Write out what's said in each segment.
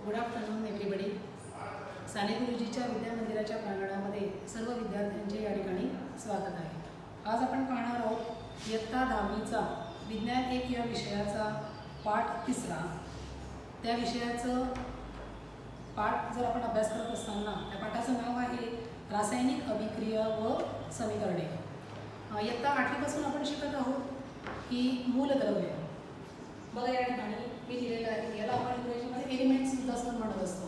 Good afternoon everybody. Sane गुरुजीच्या विद्यामंदिराच्या प्रांगणामध्ये सर्व विद्यार्थ्यांचे या ठिकाणी स्वागत आहे. आज आपण पाहणार आहोत इयत्ता 10वीचा विज्ञान 1 या विषयाचा पाठ 3. त्या विषयाचं पाठ जर आपण अभ्यास करत असताना त्या पाठाचं नाव आहे रासायनिक अभिक्रिया व समीकरणे. इयत्ता 8वीपासून आपण शिकत आहोत की मूलद्रव्य. बघा या ठिकाणी मी दिलेलं आहे, याला आपण इंग्रजीमध्ये एलिमेंट्स सुद्धा असं म्हणत असतो.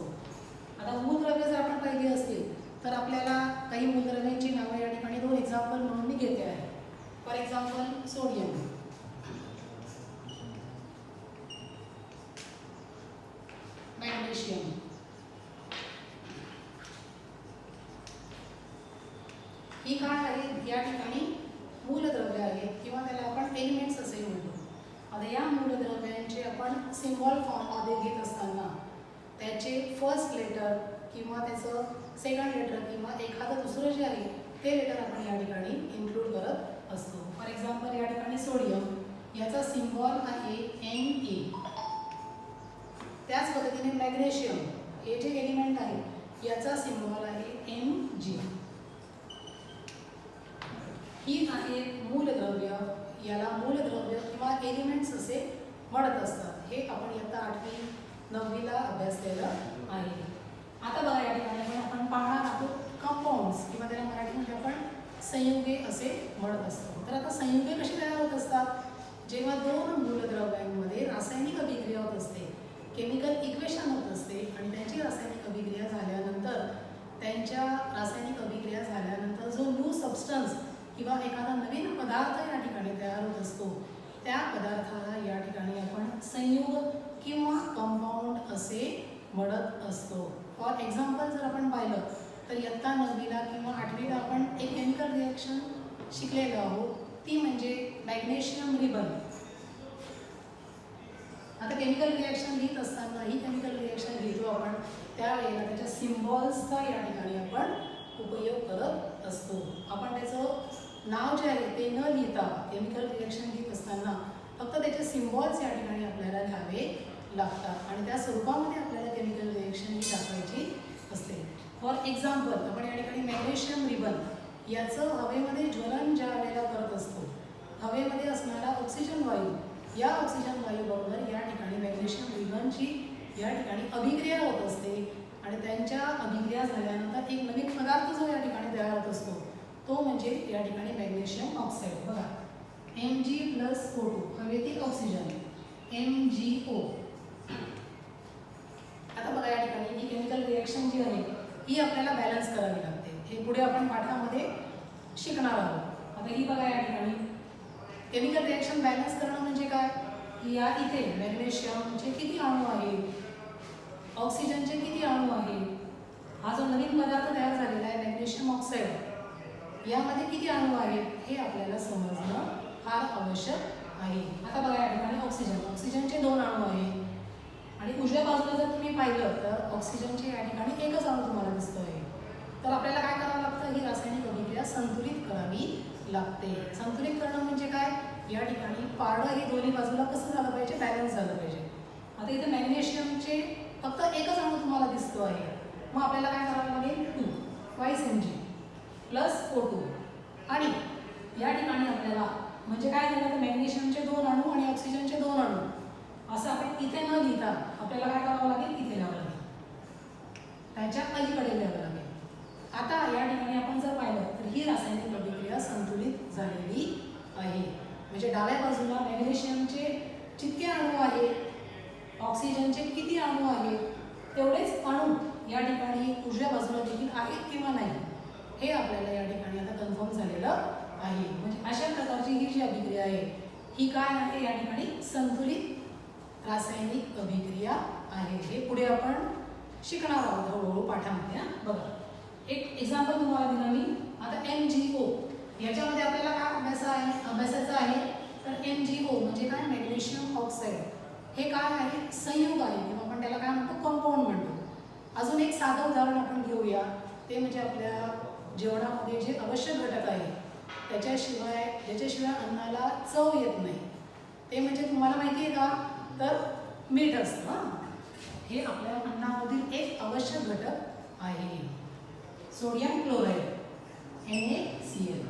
आता मूलद्रव्य जर आपण पाहिली असतील तर आपल्याला काही मूलद्रव्यांची नावं या ठिकाणी 2 एक्झाम्पल म्हणून मी घेते आहे. फॉर एक्झाम्पल सोडियम, मॅग्नेशियम, ही काय आहेत या ठिकाणी मूलद्रव्य आहेत किंवा त्याला आपण एलिमेंट्स असे म्हणतो. आता या मूलद्रव्यांचे आपण सिम्बॉल फॉर्ममध्ये घेत असताना त्याचे फर्स्ट लेटर किंवा त्याचं सेकंड लेटर किंवा एखादं दुसरं जे आहे ते लेटर आपण या ठिकाणी इन्क्लूड करत असतो. फॉर एक्झाम्पल या ठिकाणी सोडियम, याचा सिम्बॉल आहे Na. त्याच पद्धतीने मॅग्नेशियम हे जे एलिमेंट आहे याचा सिम्बॉल आहे Mg. ही आहे मूलद्रव्य. याला मूलद्रव्य किंवा एलिमेंट्स असे म्हणत असतात. हे आपण इयत्ता 8वी 9वीला अभ्यासलेलं आहे. आता बघा या ठिकाणी आपण पाहणार आहोत कंपाऊंड्स किंवा त्याला मराठीमध्ये आपण संयुगे असे म्हणत असतो. तर आता संयुगे कशी तयार होत असतात? जेव्हा 2 मूलद्रव्यांमध्ये रासायनिक अभिक्रिया होत असते, केमिकल इक्वेशन होत असते आणि त्यांची रासायनिक अभिक्रिया झाल्यानंतर जो न्यू सबस्टन्स किंवा एखादा नवीन पदार्थ या ठिकाणी तयार होत असतो, त्या पदार्थाला या ठिकाणी आपण संयुग किंवा कंपाऊंड असे म्हणत असतो. फॉर एक्झाम्पल जर आपण पाहिलं तर इयत्ता 9वीला किंवा 8वीला आपण एक केमिकल रिॲक्शन शिकलेलो आहोत, ती म्हणजे मॅग्नेशियम रिबन. आता केमिकल रिॲक्शन लिहित असताना ही केमिकल रिॲक्शन लिहितो आपण, त्यावेळेला त्याच्या सिम्बॉल्सचा या ठिकाणी आपण उपयोग करत असतो. आपण त्याचं नाव जे आहे ते न लिहिता केमिकल रिॲक्शन लिहित असताना फक्त त्याचे सिम्बॉल्स या ठिकाणी आपल्याला लिहावे लागतात आणि त्या स्वरूपामध्ये आपल्याला केमिकल रिॲक्शन ही दाखवायची असते. फॉर एक्झाम्पल आपण या ठिकाणी मॅग्नेशियम रिबन याचं हवेमध्ये ज्वलन ज्या वेळेला करत असतो, हवेमध्ये असणारा ऑक्सिजन वायू, या ऑक्सिजन वायूबरोबर या ठिकाणी मॅग्नेशियम रिबनची या ठिकाणी अभिक्रिया होत असते आणि त्यांच्या अभिक्रिया झाल्यानंतर एक नवीन पदार्थ जो या ठिकाणी तयार होत असतो तो म्हणजे या ठिकाणी मॅग्नेशियम ऑक्साईड. बघा Mg+O2 हवेतील ऑक्सिजन MgO. आता बघा या ठिकाणी ही केमिकल रिॲक्शन जी आहे ही आपल्याला बॅलन्स करावी लागते. हे पुढे आपण पाठामध्ये शिकणार आहोत. आता ही बघा या ठिकाणी केमिकल रिॲक्शन बॅलन्स करणं म्हणजे काय? या इथे मॅग्नेशियमचे किती अणू आहेत, ऑक्सिजनचे किती अणू आहेत, हा जो नवीन पदार्थ तयार झालेला आहे मॅग्नेशियम ऑक्साईड, यामध्ये किती अणू आहेत हे आपल्याला समजणं फार आवश्यक आहे. आता बघा या ठिकाणी ऑक्सिजनचे 2 अणू आहेत आणि उजव्या बाजूला जर तुम्ही पाहिलं तर ऑक्सिजनचे या ठिकाणी एकच अणू तुम्हाला दिसतोय. तर आपल्याला काय करावं लागतं? ही रासायनिक अभिक्रिया संतुलित करावी लागते. संतुलित करणं म्हणजे काय? या ठिकाणी पारडं हे दोन्ही बाजूला कसं झालं पाहिजे? बॅलन्स झालं पाहिजे. आता इथे मॅग्नेशियमचे फक्त एकच अणू तुम्हाला दिसतो आहे, मग आपल्याला काय करावं लागेल? 2 Mg+O2 आणि या ठिकाणी आपल्याला म्हणजे काय झालं तर मॅग्नेशियमचे 2 अणू आणि ऑक्सिजनचे 2 अणू असं आपण इथे न लिहिता आपल्याला काय करावं लागेल? इथे लिहावं लागेल, त्याच्या अलीकडे लिहावं लागेल. आता या ठिकाणी आपण जर पाहिलं तर ही रासायनिक अभिक्रिया संतुलित झालेली आहे. म्हणजे डाव्या बाजूला मॅग्नेशियमचे जितके अणू आहेत, ऑक्सिजनचे किती अणू आहेत, तेवढेच अणू या ठिकाणी उजव्या बाजूला देखील आहेत किंवा नाही हे आपल्याला या ठिकाणी आता कन्फर्म झालेलं आहे. म्हणजे अशा प्रकारची ही जी अभिक्रिया आहे ही काय आहे? या ठिकाणी संतुलित रासायनिक अभिक्रिया आहे. हे पुढे आपण शिकणार आहोत हळूहळू पाठामध्ये. बघा एक एक्झाम्पल तुम्हाला दिलं मी. आता MgO याच्यामध्ये आपल्याला काय अभ्यासाचं आहे तर MgO म्हणजे काय? Magnesium oxide. हे काय आहे? संयुग आहे किंवा आपण त्याला काय म्हणतो? कंपाऊंड म्हणतो. अजून एक साधं उदाहरण आपण घेऊया, ते म्हणजे आपल्या जेवणामध्ये जे आवश्यक घटक आहे ज्याच्याशिवाय अन्नाला चव येत नाही, ते म्हणजे तुम्हाला माहिती आहे का? तर मीठ असतं. हे आपल्या अन्नामधील एक आवश्यक घटक आहे. Sodium chloride NaCl.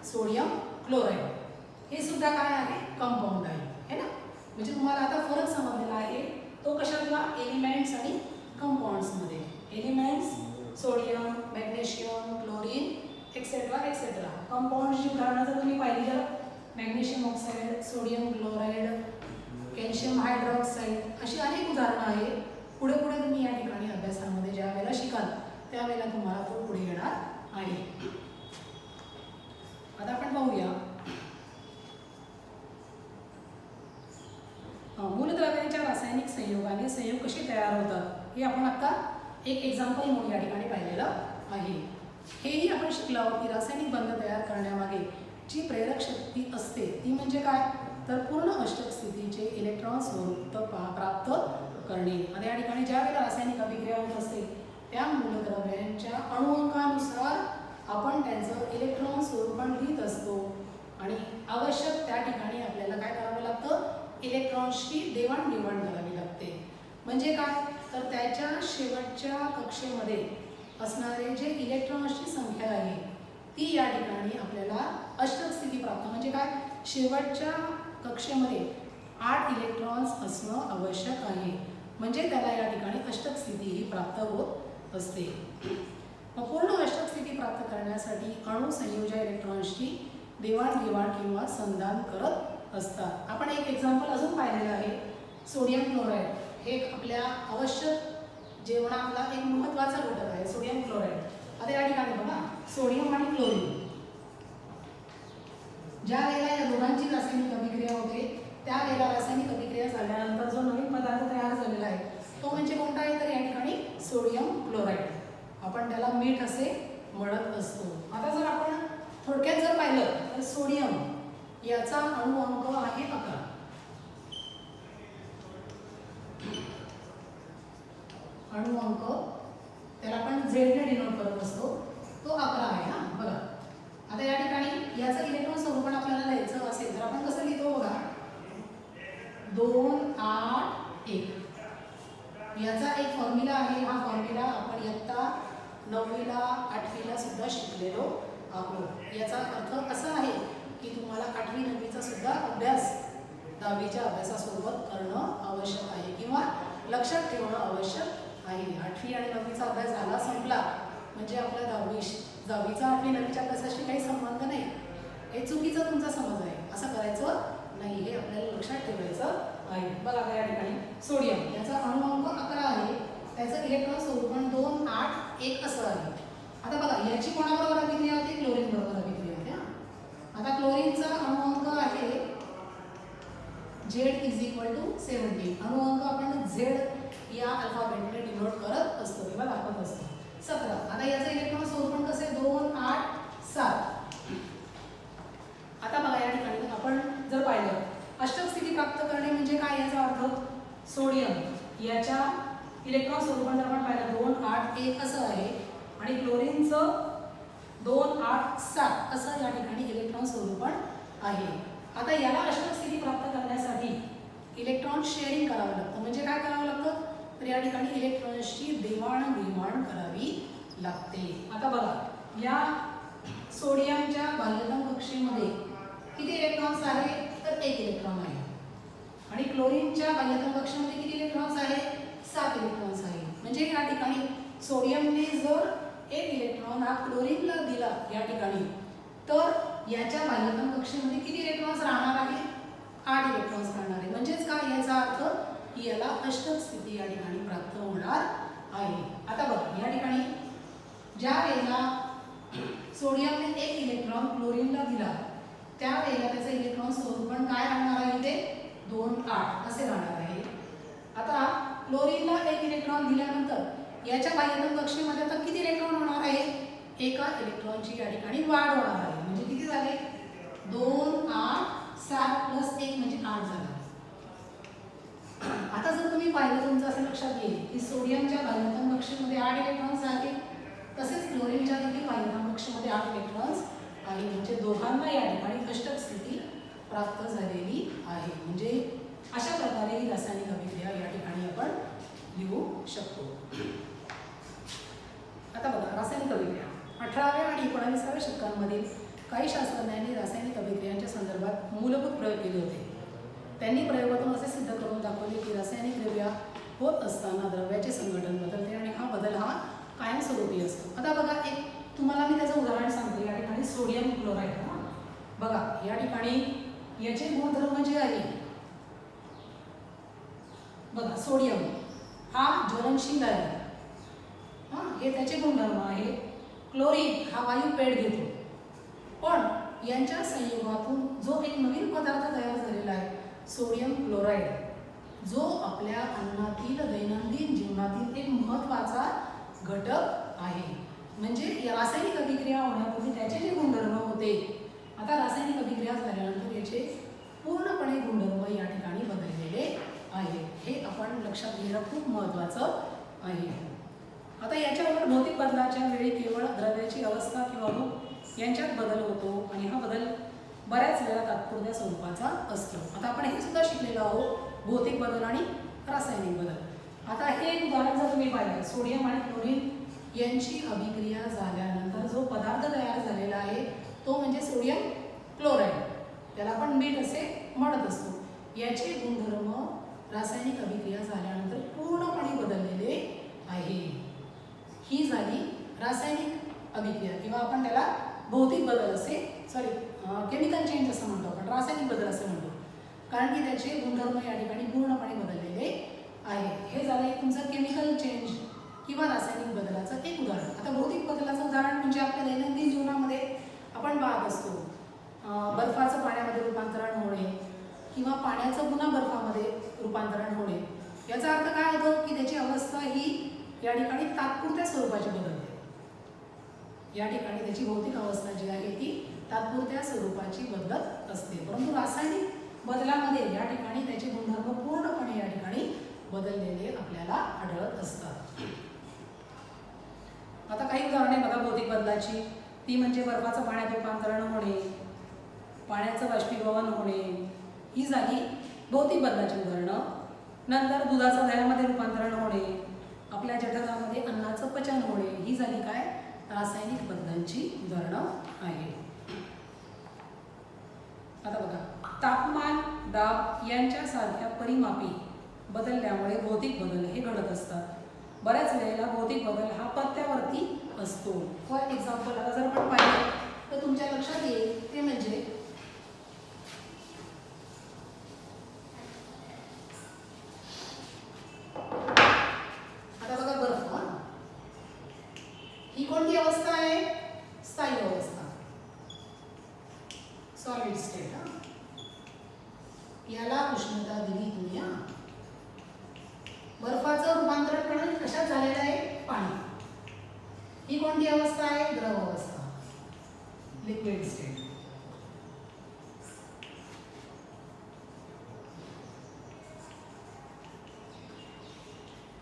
Sodium chloride हे सुद्धा काय आहे? कंपाऊंड आहे, है ना. म्हणजे तुम्हाला आता फरक समजलेला आहे तो कशातला? एलिमेंट्स आणि कंपाऊंड्समध्ये. Elements sodium, magnesium, chlorine etcetera etcetera. कंपाऊंड्सची उदाहरणं जर तुम्ही पाहिली तर magnesium oxide, sodium chloride, calcium hydroxide अशी अनेक उदाहरणं आहेत. पुढे पुढे तुम्ही या ठिकाणी अभ्यासामध्ये ज्या वेळेला शिकाल त्यावेळेला तुम्हाला तो पुढे येणार आहे. आता आपण पाहूया मूलद्रव्यांच्या रासायनिक संयोगाने संयोग कसे तयार होतात हे आपण आता एक एक्झाम्पल म्हणून या ठिकाणी पाहिलेलं आहे. हेही आपण शिकलो आहोत की रासायनिक बंध तयार करण्यामागे जी प्रेरक शक्ती असते ती म्हणजे काय? तर पूर्ण अष्टक स्थितीचे इलेक्ट्रॉन स्वरूप प्राप्त करणे. आणि या ठिकाणी ज्या वेळेला रासायनिक अभिक्रिया होत असते त्या मूलद्रव्यांच्या अणुअंकानुसार आपण त्यांचं इलेक्ट्रॉन स्वरूपण लिहित असतो आणि आवश्यक त्या ठिकाणी आपल्याला काय करावं लागतं? इलेक्ट्रॉन्सची देवाणघेवाण करावी लागते. म्हणजे काय? तर त्याच्या शेवटच्या कक्षेमध्ये असणारे जे इलेक्ट्रॉन्सची संख्या आहे ती या ठिकाणी आपल्याला अष्टक स्थिती प्राप्त म्हणजे काय? शेवटच्या कक्षेमध्ये 8 इलेक्ट्रॉन्स असणं आवश्यक आहे. म्हणजे त्याला या ठिकाणी अष्टक स्थिती ही प्राप्त होत असते. पूर्ण अष्टक स्थिती प्राप्त करण्यासाठी अणू संयोज्य इलेक्ट्रॉन्सची देवाणघेवाण किंवा संधान करत असतात. आपण एक एक्झाम्पल अजून पाहिलेलं आहे. सोडियम क्लोराईड हे एक आपल्या आवश्यक जेवणातला एक महत्त्वाचा घटक आहे. Sodium chloride. आता या ठिकाणी बघा सोडियम आणि क्लोरीन ज्या वेळेला या दोघांची रासायनिक अभिक्रिया होते त्यावेळेला रासायनिक अभिक्रिया झाल्यानंतर जो नवीन पदार्थ तयार झालेला आहे तो म्हणजे कोणता आहे? तर या ठिकाणी सोडियम क्लोराईड. आपण त्याला मीठ असे म्हणत असतो. आता जर आपण थोडक्यात जर पाहिलं तर सोडियम याचा अणु अंक आहे 11. अणु अंक त्याला आपण Z ने डिनोट करत असतो तो 11 आहे. हा बघा आता या ठिकाणी याचं इलेक्ट्रॉन स्वरूपण आपल्याला लिहायचं असेल तर आपण कसं लिहितो? बघा 2 8 1. याचा एक फॉर्म्युला आहे. हा फॉर्म्युला आपण इयत्ता 9वीला 8वीला सुद्धा शिकलेलो आहोत. याचा अर्थ असा आहे की तुम्हाला 8वी 9वीचा सुद्धा अभ्यास 10वीच्या अभ्यासासोबत करणं आवश्यक आहे किंवा लक्षात ठेवणं आवश्यक आहे. 8वी आणि 9वीचा अभ्यास झाला संपला म्हणजे आपला 10वीचा 8वी 9वीच्या अभ्यासाशी काही संबंध नाही. हे चुकीचा तुमचा समज आहे. असं करायचं नाही. हे आपल्याला लक्षात ठेवायचं आहे. बघा या ठिकाणी सोडियम याचा अणु अंक 11 आहे. त्याचं इलेक्ट्रॉन स्वरूपण 2 8 1 असं आहे. आता बघा याची कोणाबरोबर अभिक्रिया होते? क्लोरीन बरोबर अभिक्रिया होते. आता क्लोरीनचा अणु अंक आहे Z = 70. अणु अंक आपण Z या अल्फाबेटने डिनोट करत असतो किंवा दाखवत असतो. 17. आता याचं इलेक्ट्रॉन स्वरूपण कसं आहे? 2 8 7. आता बघा या ठिकाणी आपण जर पाहिलं अष्टक स्थिती प्राप्त करणे म्हणजे काय? याचा अर्थ सोडियम याच्या इलेक्ट्रॉन स्वरूपण जर आपण पाहिलं 2 8 1 असं आहे आणि क्लोरीनचं 2 8 7 असं या ठिकाणी इलेक्ट्रॉन स्वरूपण आहे. आता याला अष्टक स्थिती प्राप्त करण्यासाठी इलेक्ट्रॉन शेअरिंग करावं लागतं. म्हणजे काय करावं लागतं? तर या ठिकाणी इलेक्ट्रॉन्सची देवाणघेवाण करावी लागते. आता बघा या सोडियमच्या बाह्यतम कक्षेमध्ये किती इलेक्ट्रॉन्स आहे? तर 1 इलेक्ट्रॉन आहे. आणि क्लोरीनच्या बाह्यतम कक्षेमध्ये किती इलेक्ट्रॉन्स आहे? 7 इलेक्ट्रॉन्स आहे. म्हणजे या ठिकाणी सोडियमने जर 1 इलेक्ट्रॉन हा क्लोरीनला दिला या ठिकाणी तर याच्या बाह्यतम कक्षेमध्ये किती इलेक्ट्रॉन्स राहणार आहे? 8 इलेक्ट्रॉन्स राहणार आहे. म्हणजेच काय? याचा अर्थ की याला अष्टक स्थिती या ठिकाणी प्राप्त होणार आहे. आता बघा या ठिकाणी ज्या वेळेला सोडियमने 1 इलेक्ट्रॉन क्लोरीनला दिला त्यावेळेला त्याचं इलेक्ट्रॉन स्वरूपण काय राहणार आहे? ते 2 8 असे राहणार आहे. आता क्लोरीनला 1 इलेक्ट्रॉन दिल्यानंतर याच्या बाह्यतम कक्षेमध्ये आता किती इलेक्ट्रॉन होणार आहे? एका इलेक्ट्रॉनची या ठिकाणी वाढ होणार आहे. म्हणजे किती झाले? 2 8 7 + 1 म्हणजे 8 झाला. आता जर तुम्ही पाहिलं तुमचं असं लक्षात येईल की सोडियमच्या बाह्यतम कक्षेमध्ये 8 इलेक्ट्रॉन्स आहेत तसेच क्लोरीनच्या देखील बाह्यतम कक्षेमध्ये 8 इलेक्ट्रॉन्स आहे. म्हणजे दोघांना या ठिकाणी अष्टक स्थिती प्राप्त झालेली आहे. म्हणजे अशा प्रकारे ही रासायनिक अभिक्रिया या ठिकाणी शतकांमधील काही शास्त्रज्ञांनी रासायनिक अभिक्रियांच्या संदर्भात मूलभूत प्रयोग केले होते. त्यांनी प्रयोगातून असे सिद्ध करून दाखवले की रासायनिक क्रिया होत असताना द्रव्याचे संघटन बदलते आणि हा बदल हा कायमस्वरूपी असतो. आता बघा, एक तुम्हाला मी त्याचं उदाहरण सांगते. या ठिकाणी सोडियम क्लोराईड, बघा या ठिकाणी याचे गुणधर्म जे आहे, बघा सोडियम हा ज्वलनशील आहे, हे त्याचे गुणधर्म आहे. क्लोरीन हा वायू पेट घेतो. पण यांच्या संयोगातून जो एक नवीन पदार्थ तयार झालेला आहे सोडियम क्लोराईड, जो आपल्या अन्नातील दैनंदिन जीवनातील एक महत्त्वाचा घटक आहे. म्हणजे रासायनिक अभिक्रिया होण्यापूर्वी त्याचे जे गुणधर्म होते, आता रासायनिक अभिक्रिया झाल्यानंतर याचे पूर्णपणे गुणधर्म या ठिकाणी बदललेले आहे. हे आपण लक्षात घेणं खूप महत्त्वाचं आहे. आता याच्यावर भौतिक बदलाच्या वेळी केवळ द्रव्याची अवस्था किंवा रूप यांच्यात बदल होतो आणि हा बदल बऱ्याच वेळा तात्पुरत्या स्वरूपाचा असतो. आता आपण हे सुद्धा शिकलेलो आहोत, भौतिक बदल आणि रासायनिक बदल. आता हे उदाहरण जर तुम्ही पाहिलं, सोडियम आणि क्लोरीन यांची अभिक्रिया झाल्यानंतर जो पदार्थ तयार झालेला आहे तो म्हणजे सोडियम क्लोराईड, त्याला आपण मीठ असे म्हणत असतो. याचे गुणधर्म रासायनिक अभिक्रिया झाल्यानंतर पूर्णपणे बदललेले आहे. ही झाली रासायनिक अभिक्रिया किंवा आपण त्याला भौतिक बदल असे केमिकल चेंज असं म्हणतो, आपण रासायनिक बदल असं म्हणतो, कारण की त्याचे गुणधर्म या ठिकाणी पूर्णपणे बदललेले आहे. हे झालं एक तुमचं केमिकल चेंज किंवा रासायनिक बदलाचं एक उदाहरण. आता भौतिक बदलाचं उदाहरण म्हणजे आपल्या दैनंदिन जीवनामध्ये आपण पाहत असतो, बर्फाचं पाण्यामध्ये रूपांतरण होणे किंवा पाण्याचं पुन्हा बर्फामध्ये रूपांतरण होणे. याचा अर्थ काय होतो की त्याची अवस्था ही या ठिकाणी तात्पुरत्या स्वरूपाची बदलते. या ठिकाणी त्याची भौतिक अवस्था जी आहे ती तात्पुरत्या स्वरूपाची बदलत असते. परंतु रासायनिक बदलामध्ये या ठिकाणी त्याचे गुणधर्म पूर्णपणे या ठिकाणी बदललेले आपल्याला आढळत असतात. आता काही उदाहरणे बघा भौतिक बदलाची. ती म्हणजे बर्फाचं पाण्यात रूपांतरण होणे, पाण्याचं बाष्पीभवन होणे, ही झाली भौतिक बदलाची उदाहरणं. नंतर दुधाचं दह्यामध्ये रूपांतरण होणे, आपल्या जठरामध्ये अन्नाचं पचन होणे, ही झाली काय रासायनिक बदलांची उदाहरणं आहे. आता बघा, तापमान, दाब यांच्यासारख्या परिमापी बदलल्यामुळे भौतिक बदल हे घडत असतात. बऱ्याच वेळेला भौतिक बदल हा पत्त्यावरती असतो. फॉर एक्झाम्पल आता जर आपण पाहिलं तर तुमच्या लक्षात येईल ते म्हणजे आता बघा बर्फ, ही कोणती अवस्था आहे? स्थायी अवस्था, सॉलिड स्टेट. याला उष्णता दिली तुम्ही. बर्फाचं रूपांतरण कशात झालेलं आहे? पाणी. ही कोणती अवस्था आहे? द्रव अवस्था, लिक्विड स्टेट.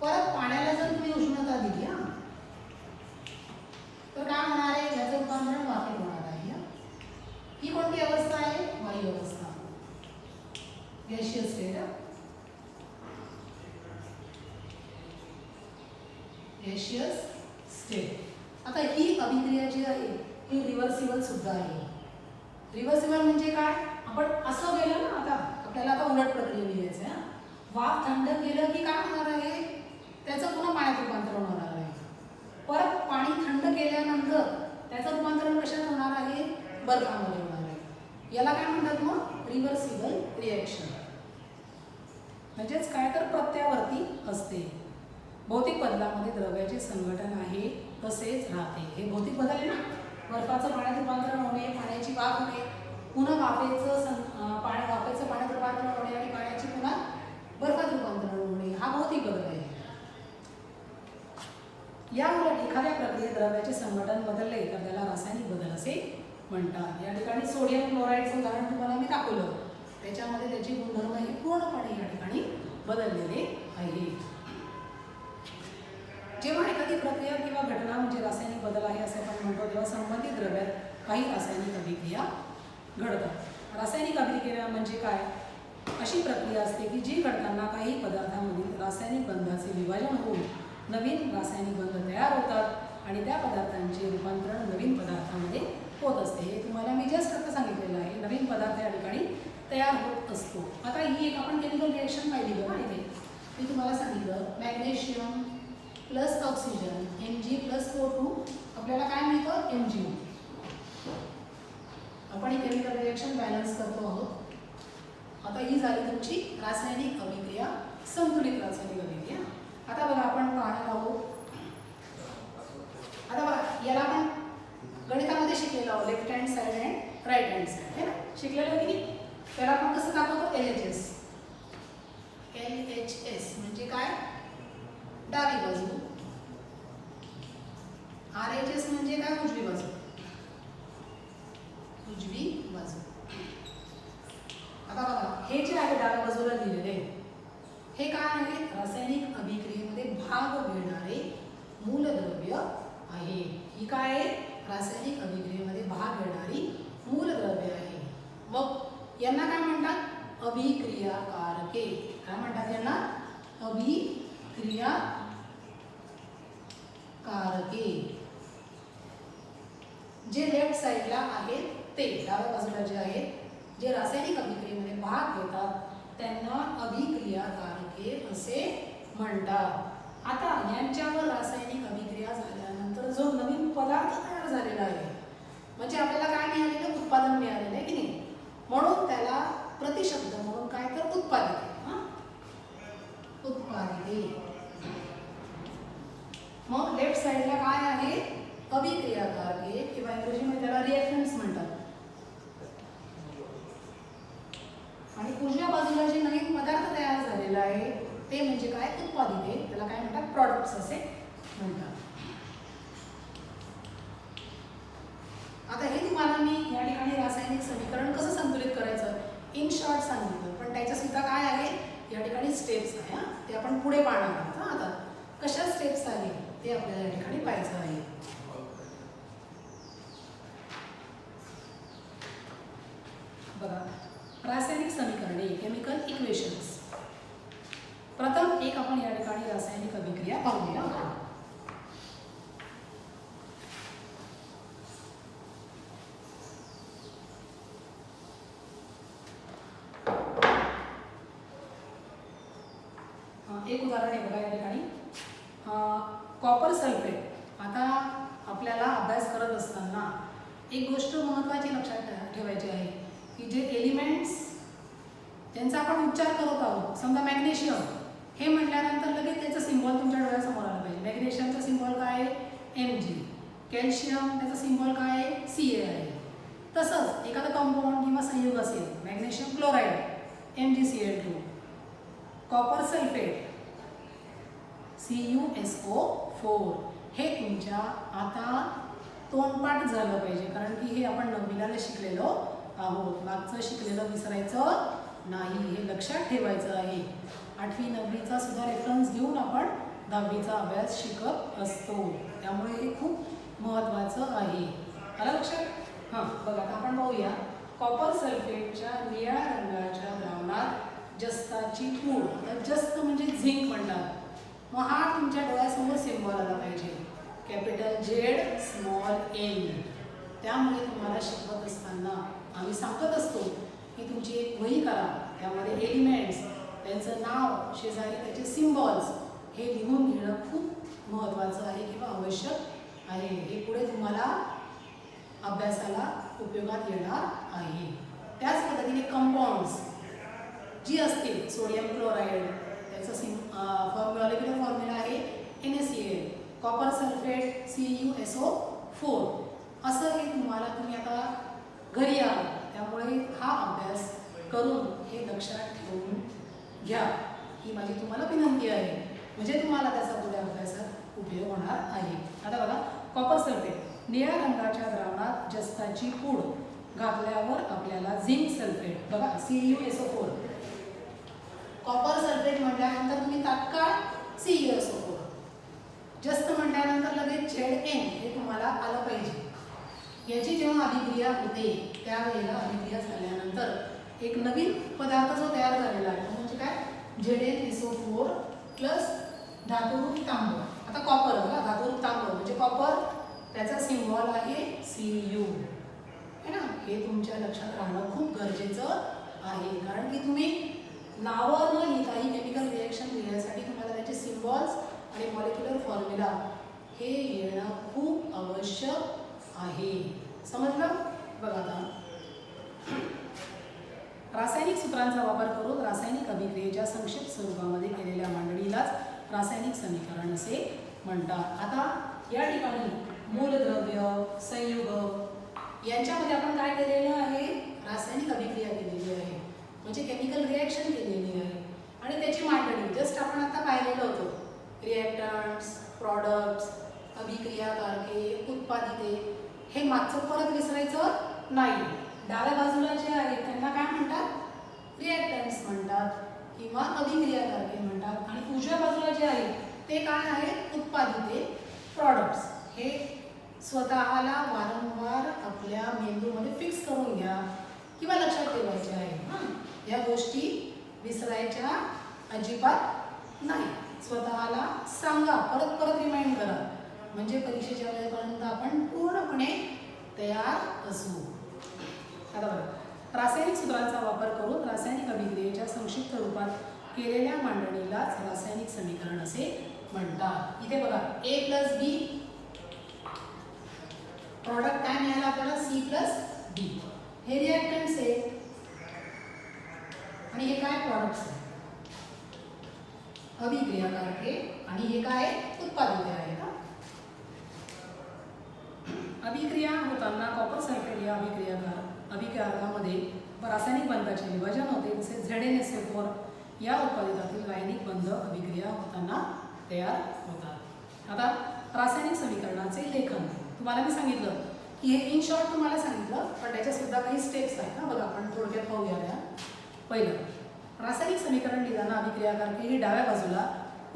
परत पाण्याला जर तुम्ही उष्णता दिली तर काय होणार आहे? याचं रूपांतरण वाफेत होणार आहे. ही कोणती अवस्था आहे? वायू अवस्था, गॅशियस स्टेट. Gaseous state. आता ही अभिक्रिया जी आहे ही रिव्हर्सिबल सुद्धा आहे. रिव्हर्सिबल म्हणजे काय? आपण असं गेलं ना, आता आपल्याला आता उलट प्रक्रियेने यायचं आहे. वाफ थंड केलं की काय होणार आहे? त्याचं पुन्हा पाण्यात रूपांतरण होणार आहे. परत पाणी थंड केल्यानंतर त्याचं रूपांतरण कशात होणार आहे? बर्फामध्ये होणार आहे. याला काय म्हणतात मग? Reversible reaction. म्हणजेच काय तर प्रत्यावर्ती असते. भौतिक बदलामध्ये द्रव्याचे संघटन आहे तसेच राहते. हे भौतिक बदल आहे ना, बर्फाचं पाण्यात रूपांतरण होणे, पाण्याची वाफ होणे, पुन्हा वाफेचं पाण्यात रूपांतरण होणे आणि पाण्याची पुन्हा बर्फात रूपांतरण होणे, हा भौतिक बदल आहे. या उलट एखाद्या प्रक्रियेत द्रव्याचे संघटन बदलले तर त्याला रासायनिक बदल असे म्हणतात. या ठिकाणी सोडियम क्लोराईडचं उदाहरण तुम्हाला मी दाखवलं, त्याच्यामध्ये त्याचे गुणधर्म हे पूर्णपणे या ठिकाणी बदललेले आहे. जेव्हा एखादी प्रक्रिया किंवा घटना म्हणजे रासायनिक बदल आहे असे आपण म्हणतो, तेव्हा संबंधित द्रव्यात काही रासायनिक अभिक्रिया घडतात. रासायनिक अभिक्रिया म्हणजे काय? अशी प्रक्रिया असते की जी घडताना काही पदार्थांमधील रासायनिक बंधाचे विभाजन होऊन नवीन रासायनिक बंध तयार होतात आणि त्या पदार्थांचे रूपांतरण नवीन पदार्थामध्ये होत असते. हे तुम्हाला मी जस्ट आता सांगितलेलं आहे. नवीन पदार्थ या ठिकाणी तयार होत असतो. आता ही एक आपण केमिकल रिएक्शन पाहिली बघा इथे. मी तुम्हाला सांगितलं मॅग्नेशियम प्लस ऑक्सिजन Mg+O2 आपल्याला काय मिळतं MgO. आपण ही केमिकल रिएक्शन बॅलन्स करतो आहोत. आता ही झाली तुमची रासायनिक अभिक्रिया, संतुलित रासायनिक अभिक्रिया. आता बघा आपण पाहणार आहोत. आता बघा याला आपण गणितामध्ये शिकलेलो आहोत, left hand side and right hand side है ना, शिकलेलं की नाही. त्याला आपण कसं दाखवतो LHS. LHS म्हणजे काय, डावी बाजू. RHS म्हणजे काय, उजवी बाजू. उजवी बाजू. आता बघा हे जे आहे डाव्या बाजूला लिहिलेले हे काय आहे, रासायनिक अभिक्रियेमध्ये भाग घेणारे मूलद्रव्य आहे. ही काय आहे, रासायनिक अभिक्रियेमध्ये भाग घेणारी मूलद्रव्य आहे. मग यांना काय म्हणतात, अभिक्रियाकारके. काय म्हणतात यांना, अभिक्रियाकारके. जे लेफ्ट साईडला आहेत ते, डाव्या बाजूला जे आहेत, जे रासायनिक अभिक्रियेमध्ये भाग घेतात त्यांना अभिक्रियाकारके असे म्हणतात. आता यांच्यावर रासायनिक अभिक्रिया झाल्यानंतर जो नवीन पदार्थ तयार झालेला आहे, म्हणजे आपल्याला काय मिळालेलं, उत्पादन मिळालेलं आहे की नाही, म्हणून त्याला प्रतिशब्द म्हणून काय तर उत्पादिते. उत्पादिते. मग लेफ्ट साईडला काय आहे, अभिक्रियाकारके किंवा इंग्रजीमध्ये त्याला रिएक्टंट्स म्हणतात. आणि उजव्या बाजूला जे नवीन पदार्थ तयार झालेला आहे ते म्हणजे काय, उत्पादिते. त्याला काय म्हणतात, प्रॉडक्ट्स असे म्हणतात. आता हे तुम्हाला मी या ठिकाणी रासायनिक समीकरण कसं संतुलित करायचं इन शॉर्ट सांगितलं, पण त्याच्या सुद्धा काय आहे या ठिकाणी स्टेप्स आहे. ते आपण पुढे पाहणार आहोत. आता कशा स्टेप्स आहे ते आपल्याला या ठिकाणी पाहायचं आहे. बघा, रासायनिक समीकरणे, केमिकल इक्वेशन्स. प्रथम एक आपण या ठिकाणी रासायनिक अभिक्रिया पाहूया. एक उदाहरण आहे बघा या ठिकाणी, कॉपर सल्फेट. आता आपल्याला अभ्यास करत असताना एक गोष्ट महत्त्वाची लक्षात ठेवायची आहे की जे एलिमेंट्स त्यांचा आपण उच्चार करत आहोत, समजा मॅग्नेशियम हे म्हटल्यानंतर लगेच त्याचं सिम्बॉल तुमच्या डोळ्यासमोर आलं पाहिजे. मॅग्नेशियमचा सिम्बॉल काय आहे, Mg. कॅल्शियम त्याचा सिम्बॉल काय आहे, Ca आहे. तसंच एखादं कंपाऊंड किंवा संयुग असेल, magnesium chloride MgCl2, copper sulphate CuSO4. हे तुमच्या आता तोंडपाठ झालं पाहिजे, कारण की हे आपण 9वीला शिकलेलो आहोत. मागचं शिकलेलं विसरायचं नाही, हे लक्षात ठेवायचं आहे. 8वी 9वीचा सुद्धा रेफरन्स घेऊन आपण 10वीचा अभ्यास शिकत असतो, त्यामुळे हे खूप महत्त्वाचं आहे. आलं लक्षात. हां बघा, आता आपण पाहूया. कॉपर सल्फेटच्या निळ्या रंगाच्या द्रावणात जस्ताची पूड. तर जस्त म्हणजे झिंक म्हणतात. मग हा तुमच्या डोळ्यासमोर सिम्बॉल आला पाहिजे, कॅपिटल Z स्मॉल n. त्यामुळे तुम्हाला शिकवत असताना आम्ही सांगत असतो की तुमची एक वही करा, त्यामध्ये एलिमेंट्स, त्यांचं नाव, शेजारी त्याचे सिम्बॉल्स हे लिहून घेणं खूप महत्त्वाचं आहे किंवा आवश्यक आहे. हे पुढे तुम्हाला अभ्यासाला उपयोगात येणार आहे. त्याच पद्धतीने कंपाऊंड्स जी असतील, सोडियम क्लोराईड त्याचं मॉलिक्युलर फॉर्म्युला आहे NaCl, कॉपर सल्फेट CuSO4. असं हे तुम्ही आता घरी या, त्यामुळे हा अभ्यास करून हे लक्षात ठेवून घ्या, ही माझी तुम्हाला विनंती आहे. म्हणजे तुम्हाला त्याचा पुढे अभ्यासात उपयोग होणार आहे. आता बघा, कॉपर सल्फेट निळ्या रंगाच्या द्रावणात जस्ताची पूड घातल्यावर आपल्याला झिंक सल्फेट, बघा CuSO4. कॉपर सल्फेट म्हटल्यानंतर तुम्ही तात्काळ CuSO4, जस्त म्हटल्यानंतर लगेच Zn हे तुम्हाला आलं पाहिजे. याची जेव्हा अभिक्रिया होते त्यावेळेला अभिक्रिया झाल्यानंतर एक नवीन पदार्थ जो तयार झालेला आहे म्हणजे काय, ZnSO4 प्लस धातुरूप तांब. आता कॉपर बघा, धातुरूप तांब म्हणजे कॉपर, त्याचा सिम्बॉल आहे Cu. है ना. हे तुमच्या लक्षात राहणं खूप गरजेचं आहे, कारण की तुम्ही नावं न लिहिता ही केमिकल रिॲक्शन लिहिण्यासाठी तुम्हाला त्याचे सिम्बॉल्स आणि मॉलिक्युलर फॉर्म्युला हे येणं खूप आवश्यक आहे. समजलं. बघा आता रासायनिक सूत्रांचा वापर करून रासायनिक अभिक्रियेच्या संक्षिप्त स्वरूपामध्ये केलेल्या मांडणीलाच रासायनिक समीकरण असे म्हणतात. आता या ठिकाणी मूलद्रव्य, संयुग यांच्यामध्ये आपण काय केलेलं आहे, रासायनिक अभिक्रिया केलेली आहे, म्हणजे केमिकल रिॲक्शन केलेली आहे आणि त्याची मांडणी जस्ट आपण आता पाहिलेलं होतं. रिॲक्टंट्स, प्रॉडक्ट्स, अभिक्रियाकारके, उत्पादिते, हे मागचं परत विसरायचं नाही. डाव्या बाजूला जे आहेत त्यांना काय म्हणतात, रिॲक्टंट्स म्हणतात किंवा अभिक्रियाकारके म्हणतात, आणि उजव्या बाजूला जे आहे ते काय आहे, उत्पादिते, प्रॉडक्ट्स. हे स्वतःला वारंवार आपल्या मेंदूमध्ये फिक्स करून घ्या किंवा लक्षात ठेवायचे आहे. या गोष्टी विसरायच्या अजिबात नाही. स्वतःला सांगा, परत परत रिमाइंड करा, म्हणजे परीक्षेच्या वेळेपर्यंत आपण पूर्णपणे तयार असू. आता बघा, रासायनिक सूत्रांचा वापर करून रासायनिक अभिक्रियेच्या संक्षिप्त रूपात केलेल्या मांडणीलाच रासायनिक समीकरण असे म्हणतात. इथे बघा A+B प्रॉडक्ट काय मिळाला आपल्याला, C+D. हे रिॲक्टंट्स आहे आणि हे काय, प्रॉडक्ट्स आहे, अभिक्रियाकारके, आणि हे काय, उत्पादिते आहे. अभिक्रिया होताना कॉपर सल्फेट या अभिक्रियामध्ये रासायनिक बंधाचे विभाजन होते, तसेच ZnSO4 या उत्पादितातील रासायनिक बंध अभिक्रिया होताना तयार होतात. आता रासायनिक समीकरणाचे लेखन तुम्हाला मी सांगितलं की हे इन शॉर्ट तुम्हाला सांगितलं, पण त्याच्या सुद्धा काही स्टेप्स आहेत. बघा आपण थोडक्यात पाहूया. पहिलं, रासायनिक समीकरण लिहिताना अभिक्रियाकारके ही डाव्या बाजूला,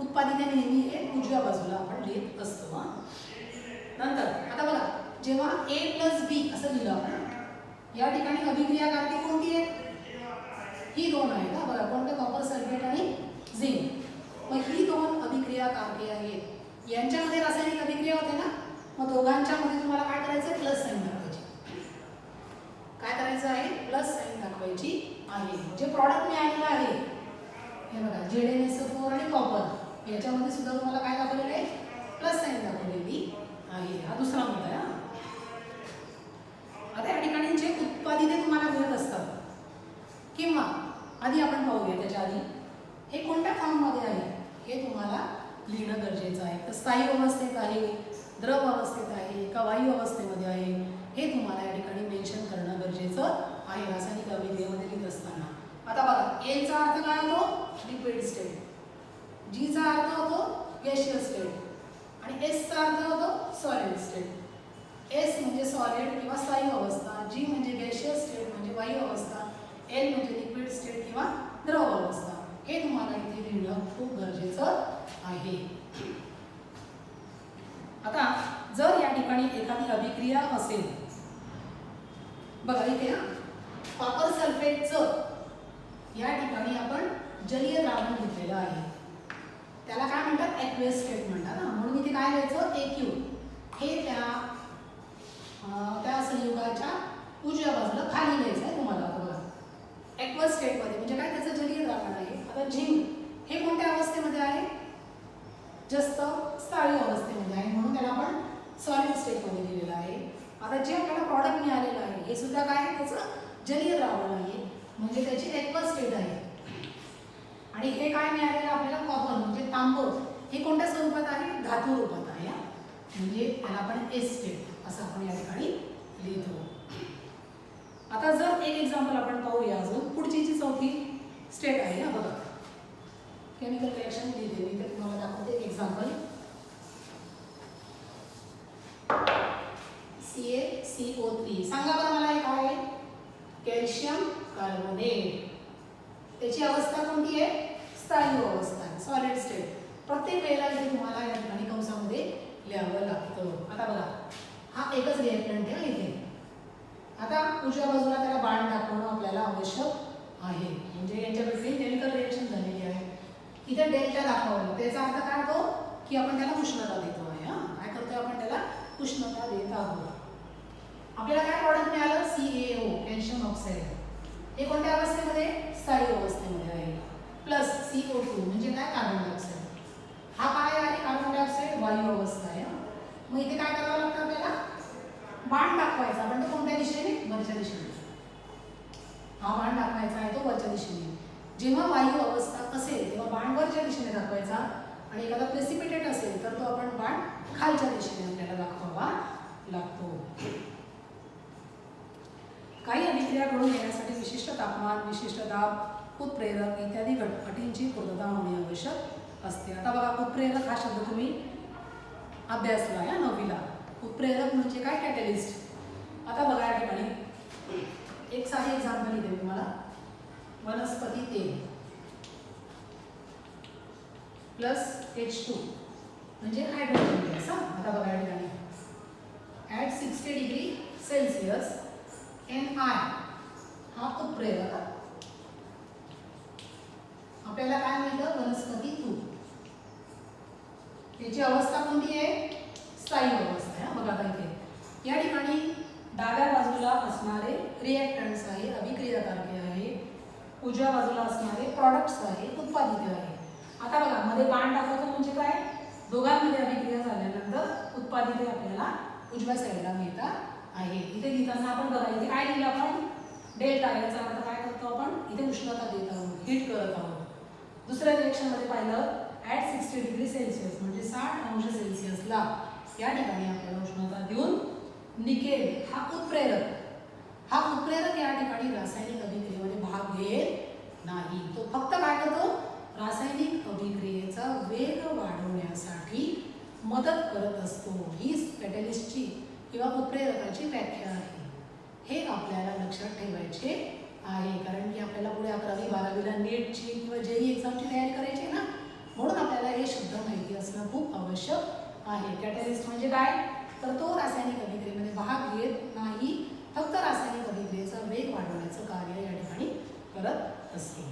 उत्पादिते नेहमी हे उजव्या बाजूला आपण लिहित असतो. नंतर आता बघा, जेव्हा A+B असं लिहिलं आपण, या ठिकाणी अभिक्रियाकारके कोणती आहे, ही दोन आहे ना. बघा कोणते, कॉपर सल्फेट आणि झिंक. मग ही दोन अभिक्रियाकारके आहेत, यांच्यामध्ये रासायनिक अभिक्रिया होते ना. मग दोघांच्या मध्ये तुम्हाला काय करायचं, प्लस साईन दाखवायची. काय करायचं आहे, प्लस साईन दाखवायची आहे. जे प्रॉडक्ट मिळालेलं आहे, हे बघा ZnSO4 आणि कॉपर, याच्यामध्ये सुद्धा तुम्हाला काय दाखवलेलं आहे, प्लस साईन दाखवलेली आहे. हा दुसरा मुद्दा आहे. आता या ठिकाणी जे उत्पादिते तुम्हाला मिळत असतात, किंवा आधी आपण पाहूया त्याच्या आधी हे कोणत्या फॉर्ममध्ये आहे हे तुम्हाला लिहिणं गरजेचं आहे. तर स्थायी अवस्थेत आहे, द्रव अवस्थेत आहे का वायू अवस्थेमध्ये आहे, हे तुम्हाला या ठिकाणी मेन्शन करणं गरजेचं आहे रासायनिक अभिक्रियेमध्ये लिहित असताना. आता बघा, एलचा अर्थ काय होतो, लिक्विड स्टेट, जीचा अर्थ होतो गॅशियस स्टेट, आणि एसचा अर्थ होतो सॉलिड स्टेट. एस म्हणजे सॉलिड किंवा स्थायू अवस्था, जी म्हणजे गॅशियस स्टेट म्हणजे वायू अवस्था, एल म्हणजे लिक्विड स्टेट किंवा द्रव अवस्था. हे तुम्हाला इथे लिहिणं खूप गरजेचं आहे. आता जर या ठिकाणी एखादी अभिक्रिया असेल, बघा इथे कॉपर सल्फेटचं या ठिकाणी आपण जलीय द्रावण घेतलेलं आहे, त्याला काय म्हणतात, ॲक्वेस स्टेट म्हणतात ना. म्हणून इथे काय लिहायचं, AQ. हे त्या संयुगाच्या उजव्या बाजूला खाली लिहायचं आहे तुम्हाला. बघा ॲक्वेस स्टेटमध्ये म्हणजे काय, त्याचं जलीय द्रावण आहे. आता झिंक हे कोणत्या अवस्थेमध्ये आहे, जास्त स्थायू अवस्थेमध्ये आहे, म्हणून त्याला आपण सॉलिड स्टेटमध्ये लिहिलेलं आहे. आता जे आपल्याला प्रॉडक्ट मिळालेलं आहे हे सुद्धा काय आहे, त्याचं जलीय द्रावण आहे, म्हणजे त्याची ॲक्वेस स्टेट आहे. आणि हे काय मिळालेलं आपल्याला, कॉपर म्हणजे तांब, हे कोणत्या स्वरूपात आहे, धातू रूपात आहे. म्हणजे त्याला आपण एस स्टेट असं आपण या ठिकाणी लिहितो. आता जर एक एक्झाम्पल आपण पाहूया अजून, पुढची जी चौथी स्टेट आहे ना. बघा केमिकल रिॲक्शन लिहिलेली, तर तुम्हाला दाखवते एक एक्झाम्पल. CaCO3, सांगा बरं मला हे काय आहे, कॅल्शियम कार्बोनेट. त्याची अवस्था कोणती आहे, स्थायू अवस्था, सॉलिड स्टेट. प्रत्येक वेळेला इथे तुम्हाला या ठिकाणी कंसामध्ये लिहावं लागतं. आता बघा, हा एकच रिॲक्टंट आहे इथे. आता उजव्या बाजूला त्याला बाण दाखवणं आपल्याला आवश्यक आहे, म्हणजे यांच्यापैकी केमिकल रिॲक्शन झालेली आहे. इथे डेल्टा दाखवलं, त्याचा अर्थ काय होतो की आपण त्याला उष्णता देतो आहे. काय करतोय आपण, त्याला उष्णता देत आहोत. आपल्याला काय प्रॉडक्ट मिळालं CaO कॅल्शियम ऑक्साईड. हे कोणत्या अवस्थेमध्ये स्थायू अवस्थेमध्ये आहे. प्लस CO2 म्हणजे काय कार्बन डायऑक्साईड. हा काय आहे कार्बन डायऑक्साईड वायू अवस्था आहे. मग इथे काय करावं लागतं आपल्याला बाण दाखवायचा पण तो कोणत्या दिशेने वरच्या दिशेने. हा बाण दाखवायचा आहे तो वरच्या दिशेने. जेव्हा वायू अवस्था असेल तेव्हा बाण वरच्या दिशेने दाखवायचा आणि एखादा प्रेसिपिटेट असेल तर तो आपण बाण खालच्या दिशेने आपल्याला दाखवावा लागतो. काही अभिक्रिया घडून येण्यासाठी विशिष्ट तापमान विशिष्ट दाब उत्प्रेरक इत्यादी अटींची पूर्तता होणे आवश्यक असते. आता बघा उत्प्रेरक हा शब्द तुम्ही अभ्यासला आहे 9वीला. उत्प्रेरक म्हणजे काय कॅटलिस्ट. आता बघा या ठिकाणी एक साधी एक्झाम्पल इथे तुम्हाला वनस्पती तेल प्लस H2 म्हणजे हायड्रोजन गॅस. आता बघा या ठिकाणी ॲट 60 डिग्री सेल्सिअस Ni हा उत्प्रेरक. आपल्याला काय मिळतं वनस्पती तूप. त्याची अवस्था कोणती आहे स्थायू अवस्था आहे. बघा आता इथे या ठिकाणी डाव्या बाजूला असणारे रिएक्टंट्स आहे अभिक्रियाकारके आहे. उजव्या बाजूला असणारे प्रॉडक्ट्स आहे उत्पादित आहे. आता बघा मध्ये बाण दाखवतो म्हणजे काय दोघांमध्ये अभिक्रिया झाल्यानंतर उत्पादित आपल्याला उजव्या साईडला मिळतात आहे. इथे लिहिताना आपण बघा इथे काय लिहिलं आपण डेल्टा. याचा अर्थ काय करतो आपण इथे उष्णता देत आहोत हीट करत आहोत. दुसऱ्या रिएक्शनमध्ये पाहिलं ॲट 60 डिग्री सेल्सिअस म्हणजे 60 अंश सेल्सिअसला या ठिकाणी आपल्याला उष्णता देऊन निकेल हा उत्प्रेरक या ठिकाणी रासायनिक अभिक्रियेमध्ये भाग घेत नाही. तो फक्त काय करतो रासायनिक अभिक्रियेचा वेग वाढवण्यासाठी मदत करत असतो. ही कॅटलिस्टची किंवा उत्प्रेरकाची व्याख्या आहे. हे आपल्याला लक्षात ठेवायचे आहे कारण की आपल्याला पुढे 11वी 12वीला नेटची किंवा JEE एक्झामची तयारी करायची आहे ना. म्हणून आपल्याला हे शब्द माहिती असणं खूप आवश्यक आहे. कॅटलिस्ट म्हणजे काय तर तो रासायनिक अभिक्रियेमध्ये भाग घेत नाही फक्त रासायनिक अभिक्रियेचा वेग वाढवण्याचं कार्य या ठिकाणी करत असतो.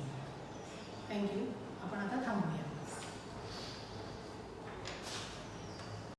थँक्यू. आपण आता थांबूया.